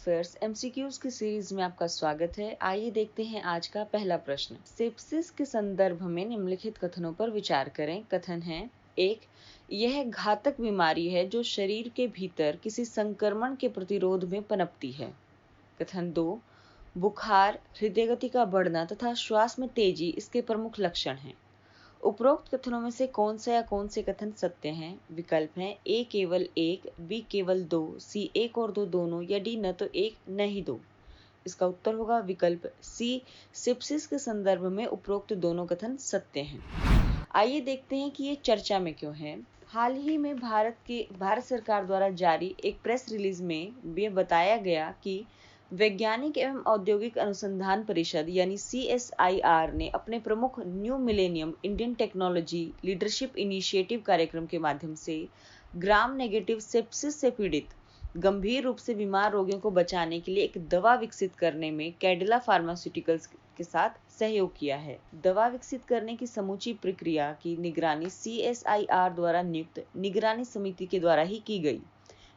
Affairs MCQs की series में आपका स्वागत है। आइए देखते हैं आज का पहला प्रश्न। सेप्सिस के संदर्भ में निम्नलिखित कथनों पर विचार करें। कथन है 1, यह घातक बीमारी है जो शरीर के भीतर किसी संक्रमण के प्रतिरोध में पनपती है। कथन 2, बुखार, हृदय गति का बढ़ना तथा श्वास में तेजी इसके प्रमुख लक्षण हैं। उपरोक्त कथनों में से कौन सा या कौन से कथन सत्य हैं? विकल्प हैं ए केवल एक, बी केवल दो, सी एक और दो दोनों, या डी न तो एक न ही दो। इसका उत्तर होगा विकल्प सी, सेप्सिस के संदर्भ में उपरोक्त दोनों कथन सत्य हैं। आइए देखते हैं कि ये चर्चा में क्यों है। हाल ही में भारत सरकार द्वारा जारी एक प्रेस रिलीज में यह बताया गया कि वैज्ञानिक एवं औद्योगिक अनुसंधान परिषद यानी CSIR ने अपने प्रमुख new millennium Indian technology leadership initiative कार्यक्रम के माध्यम से ग्राम नेगेटिव सेप्सिस से पीड़ित गंभीर रूप से बीमार रोगियों को बचाने के लिए एक दवा विकसित करने में कैडिला फार्मास्यूटिकल्स के साथ सहयोग किया है। दवा विकसित करने की समूची प्रक्रिया की निगरानी CSIR द्वारा नियुक्त निगरानी समिति के द्वारा ही की गई।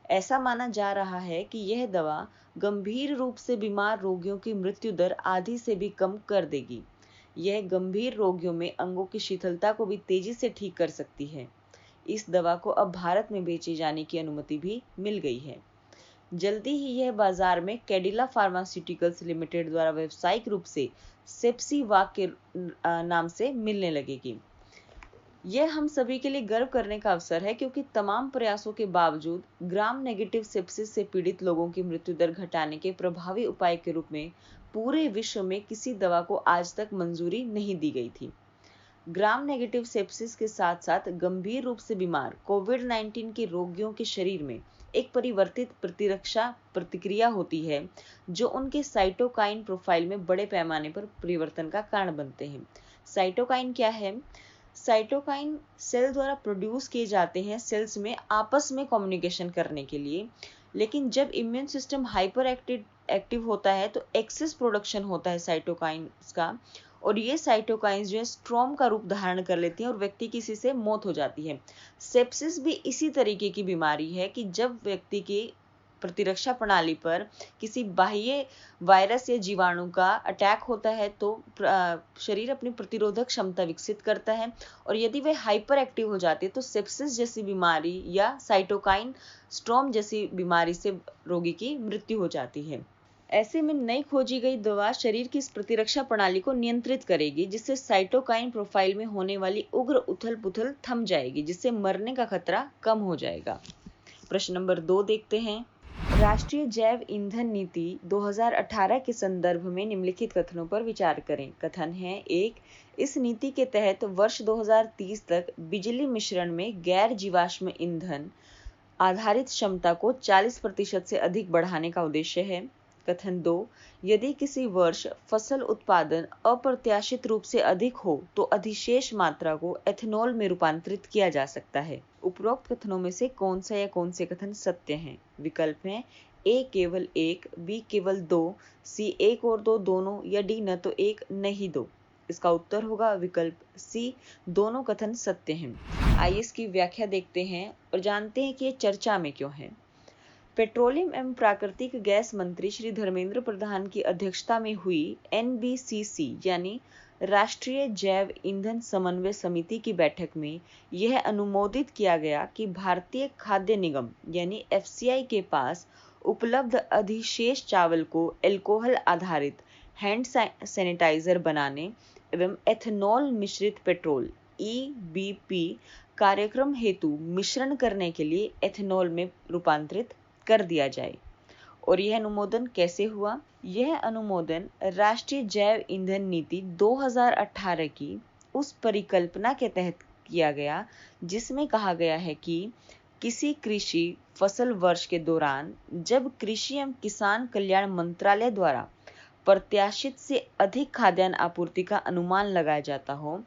ऐसा माना जा रहा है कि यह दवा गंभीर रूप से बीमार रोगियों की मृत्यु दर आधी से भी कम कर देगी। यह गंभीर रोगियों में अंगों की शिथिलता को भी तेजी से ठीक कर सकती है। इस दवा को अब भारत में बेचे जाने की अनुमति भी मिल गई है। जल्दी ही यह बाजार में कैडिला फार्मास्यूटिकल्स लिमिटेड द्वारा व्यावसायिक रूप से सेप्सिवाक के नाम से मिलने लगेगी। यह हम सभी के लिए गर्व करने का अवसर है, क्योंकि तमाम प्रयासों के बावजूद ग्राम नेगेटिव सेप्सिस से पीड़ित लोगों की मृत्यु दर घटाने के प्रभावी उपाय के रूप में पूरे विश्व में किसी दवा को आज तक मंजूरी नहीं दी गई थी। ग्राम नेगेटिव सेप्सिस के साथ साथ गंभीर रूप से बीमार कोविड-19 के रोगियों के शरीर में एक परिवर्तित प्रतिरक्षा प्रतिक्रिया होती है, जो उनके साइटोकाइन प्रोफाइल में बड़े पैमाने पर परिवर्तन का कारण बनते हैं। साइटोकाइन क्या है? साइटोकाइन सेल द्वारा प्रोड्यूस किए जाते हैं सेल्स में आपस में कम्युनिकेशन करने के लिए, लेकिन जब इम्यून सिस्टम हाइपर एक्टिव होता है तो एक्सेस प्रोडक्शन होता है साइटोकाइन्स का, और ये साइटोकाइन्स जो है स्ट्रॉम का रूप धारण कर लेती हैं और व्यक्ति की इसी से मौत हो जाती है। सेप्सिस भी इसी तरीके की बीमारी है कि जब व्यक्ति की प्रतिरक्षा प्रणाली पर किसी बाह्य वायरस या जीवाणु का अटैक होता है तो शरीर अपनी प्रतिरोधक क्षमता विकसित करता है, और यदि वह हाइपर एक्टिव हो जाती है तो सेप्सिस जैसी बीमारी या साइटोकाइन स्ट्रॉम जैसी बीमारी से रोगी की मृत्यु हो जाती है। ऐसे में नई खोजी गई दवा शरीर की इस प्रतिरक्षा प्रणाली को नियंत्रित करेगी, जिससे साइटोकाइन प्रोफाइल में होने वाली उग्र उथल-पुथल थम जाएगी, जिससे मरने का खतरा कम हो जाएगा। प्रश्न नंबर 2 देखते हैं। राष्ट्रीय जैव ईंधन नीति 2018 के संदर्भ में निम्नलिखित कथनों पर विचार करें। कथन है 1, इस नीति के तहत वर्ष 2030 तक बिजली मिश्रण में गैर जीवाश्म ईंधन आधारित क्षमता को 40% से अधिक बढ़ाने का उद्देश्य है। कथन 2, यदि किसी वर्ष फसल उत्पादन अप्रत्याशित रूप से अधिक हो तो अधिशेष मात्रा को एथेनॉल में रूपांतरित किया जा सकता है। उपरोक्त कथनों में से कौन सा या कौन से कथन सत्य हैं? विकल्प हैं ए केवल एक, बी केवल दो, सी एक और दो दोनों, या डी न तो एक न ही दो। इसका उत्तर होगा विकल्प सी, दोनों कथन सत्य हैं। आइए इसकी व्याख्या देखते हैं और जानते हैं कि ये चर्चा में क्यों है। पेट्रोलियम एवं प्राकृतिक गैस मंत्री श्री धर्मेंद्र प्रधान की अध्यक्षता में हुई NBCC यानी राष्ट्रीय जैव ईंधन समन्वय समिति की बैठक में यह अनुमोदित किया गया कि भारतीय खाद्य निगम यानी FCI के पास उपलब्ध अधिशेष चावल को अल्कोहल आधारित हैंड सैनिटाइजर बनाने एवं एथेनॉल मिश्रित पेट्रोल EBP कार्यक्रम हेतु मिश्रण करने के लिए एथेनॉल में रूपांतरित कर दिया जाए। और यह अनुमोदन कैसे हुआ? यह अनुमोदन राष्ट्रीय जैव ईंधन नीति 2018 की उस परिकल्पना के तहत किया गया जिसमें कहा गया है कि किसी कृषि फसल वर्ष के दौरान जब कृषि एवं किसान कल्याण मंत्रालय द्वारा प्रत्याशित से अधिक खाद्यान्न आपूर्ति का अनुमान लगाया जाता हो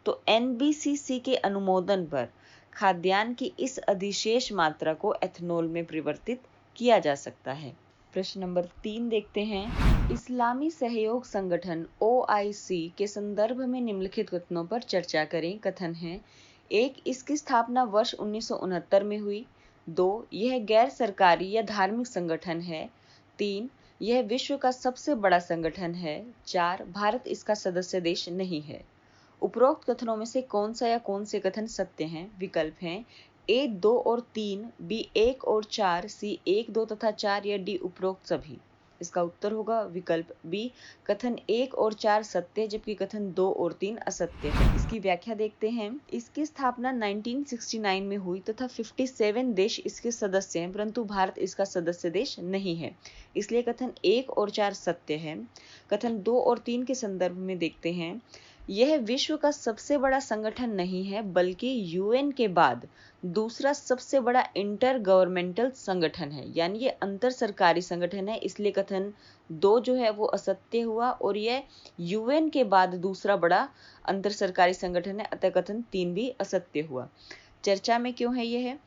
तो NBCC के अनुमोदन पर खाद्यान्न की इस अधिशेष मात्रा को एथेनॉल में परिवर्तित किया जा सकता है। प्रश्न नंबर 3 देखते हैं। इस्लामी सहयोग संगठन OIC के संदर्भ में निम्नलिखित कथनों पर चर्चा करें। कथन है 1, इसकी स्थापना वर्ष 1969 में हुई। 2, यह गैर सरकारी या धार्मिक संगठन है। 3. यह विश्व का सबसे बड़ा संगठन है। 4. भारत इसका सदस्य देश नहीं है। उपरोक्त कथनों में से कौन सा या कौन से कथन सत्य हैं? विकल्प हैं ए 2 और 3, बी 1 और 4, सी 1, 2 तथा 4 या डी उपरोक्त सभी। इसका उत्तर होगा विकल्प बी, कथन 1 और 4 सत्य जबकि कथन 2 और 3 असत्य है। इसकी व्याख्या देखते हैं। इसकी स्थापना 1969 में हुई तथा 57 देश इसके सदस्य हैं, परंतु भारत इसका सदस्य देश नहीं है, इसलिए कथन 1 और 4 सत्य है। कथन 2 और 3 के संदर्भ में देखते हैं। यह विश्व का सबसे बड़ा संगठन नहीं है, बल्कि यूएन के बाद दूसरा सबसे बड़ा इंटर गवर्नमेंटल संगठन है, यानी ये अंतर सरकारी संगठन है, इसलिए कथन 2 जो है वो असत्य हुआ और यह यूएन के बाद दूसरा बड़ा अंतर सरकारी संगठन है, अतः कथन 3 भी असत्य हुआ। चर्चा में क्यों है यह?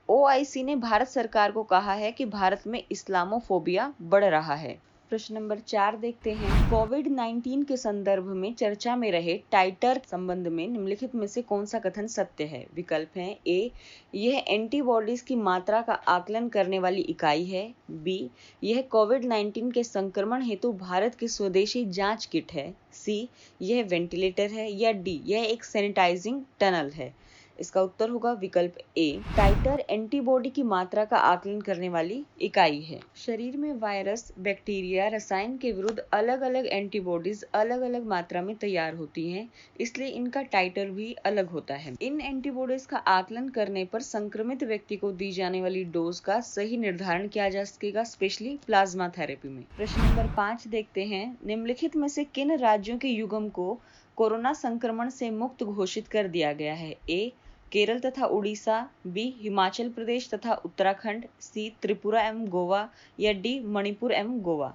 ओआईसी ने भारत सरकार को कहा है कि भारत में इस्लामोफोबिया बढ़ रहा है। प्रश्न नंबर 4 देखते हैं। कोविड-19 के संदर्भ में चर्चा में रहे टाइटर संबंध में निम्नलिखित में से कौन सा कथन सत्य है? विकल्प हैं ए, यह एंटीबॉडीज की मात्रा का आकलन करने वाली इकाई है। बी, यह कोविड-19 के संक्रमण हेतु भारत की स्वदेशी जांच किट है। सी, यह वेंटिलेटर है। या डी, यह एक सैनिटाइजिंग टनल है। इसका उत्तर होगा विकल्प ए, टाइटर एंटीबॉडी की मात्रा का आकलन करने वाली इकाई है। शरीर में वायरस, बैक्टीरिया, रसायन के विरुद्ध अलग अलग एंटीबॉडीज अलग अलग मात्रा में तैयार होती हैं, इसलिए इनका टाइटर भी अलग होता है। इन एंटीबॉडीज का आकलन करने पर संक्रमित व्यक्ति को दी जाने वाली डोज का सही निर्धारण किया जा सकेगा, स्पेशली प्लाज्मा थेरेपी में। प्रश्न नंबर 5 देखते हैं। निम्नलिखित में से किन राज्यों के युगम को कोरोना संक्रमण से मुक्त घोषित कर दिया गया है? ए, केरल तथा उड़ीसा। बी, हिमाचल प्रदेश तथा उत्तराखंड। सी, त्रिपुरा एवं गोवा। या डी, मणिपुर एवं गोवा।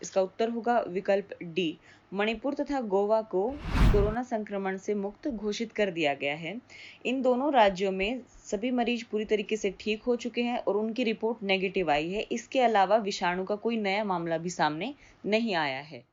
इसका उत्तर होगा विकल्प डी, मणिपुर तथा गोवा को कोरोना संक्रमण से मुक्त घोषित कर दिया गया है। इन दोनों राज्यों में सभी मरीज पूरी तरीके से ठीक हो चुके हैं और उनकी रिपोर्ट नेगेटिव आई है। इसके अलावा विषाणु का कोई नया मामला भी सामने नहीं आया है।